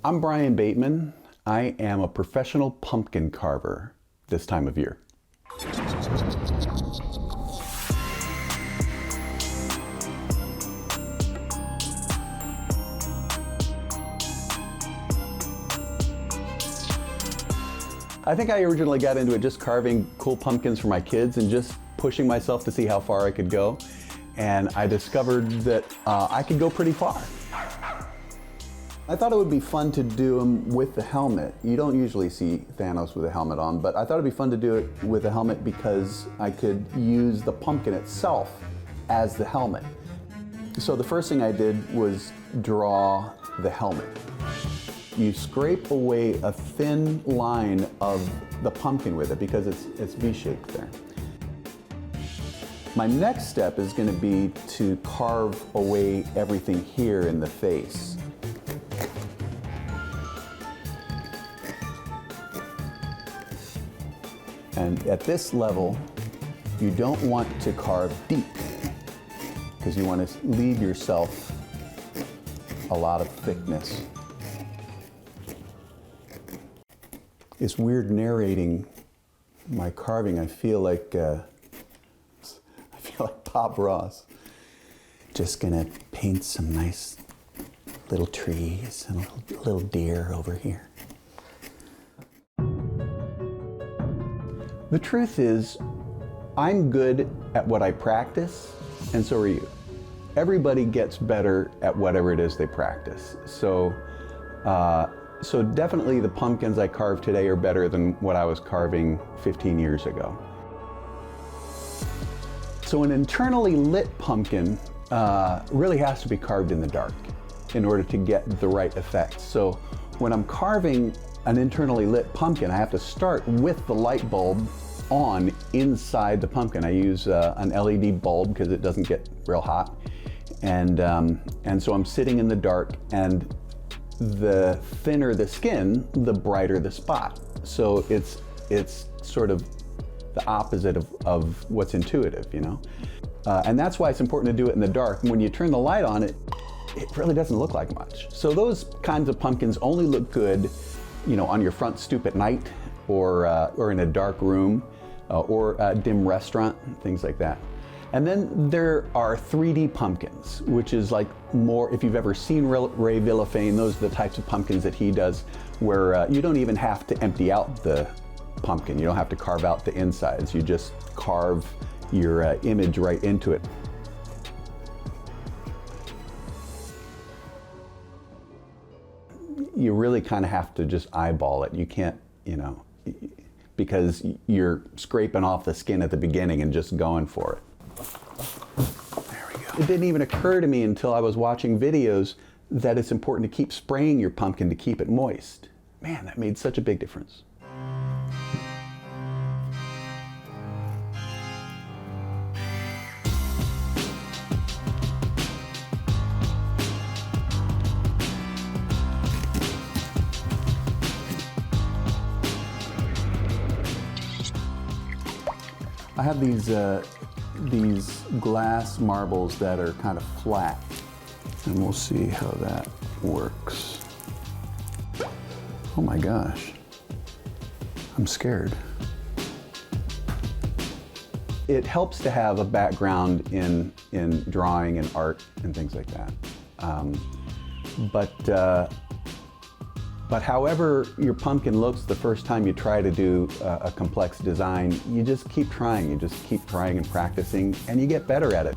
I'm Brian Bateman. I am a professional pumpkin carver this time of year. I think I originally got into it just carving cool pumpkins for my kids and just pushing myself to see how far I could go. And I discovered that I could go pretty far. I thought it would be fun to do them with the helmet. You don't usually see Thanos with a helmet on, but I thought it'd be fun to do it with a helmet because I could use the pumpkin itself as the helmet. So the first thing I did was draw the helmet. You scrape away a thin line of the pumpkin with it because it's V-shaped there. My next step is going to be to carve away everything here in the face. And at this level, you don't want to carve deep because you want to leave yourself a lot of thickness. It's weird narrating my carving. I feel like Bob Ross. Just gonna paint some nice little trees and a little deer over here. The truth is, I'm good at what I practice, and so are you. Everybody gets better at whatever it is they practice. So definitely the pumpkins I carve today are better than what I was carving 15 years ago. So an internally lit pumpkin really has to be carved in the dark in order to get the right effect. So when I'm carving an internally lit pumpkin, I have to start with the light bulb on inside the pumpkin. I use an LED bulb because it doesn't get real hot. And so I'm sitting in the dark, and the thinner the skin, the brighter the spot. So it's sort of the opposite of what's intuitive, you know? And that's why it's important to do it in the dark. When you turn the light on, it really doesn't look like much. So those kinds of pumpkins only look good, you know, on your front stoop at night, or in a dark room, or a dim restaurant, things like that. And then there are 3D pumpkins, which is like more, if you've ever seen Ray Villafane, those are the types of pumpkins that he does, where you don't even have to empty out the pumpkin. You don't have to carve out the insides. You just carve your image right into it. You really kind of have to just eyeball it. You can't, you know, because you're scraping off the skin at the beginning and just going for it. There we go. It didn't even occur to me until I was watching videos that it's important to keep spraying your pumpkin to keep it moist. Man, that made such a big difference. I have these glass marbles that are kind of flat, and we'll see how that works. Oh my gosh, I'm scared. It helps to have a background in drawing and art and things like that. But however your pumpkin looks the first time you try to do a complex design, you just keep trying. You just keep trying and practicing, and you get better at it.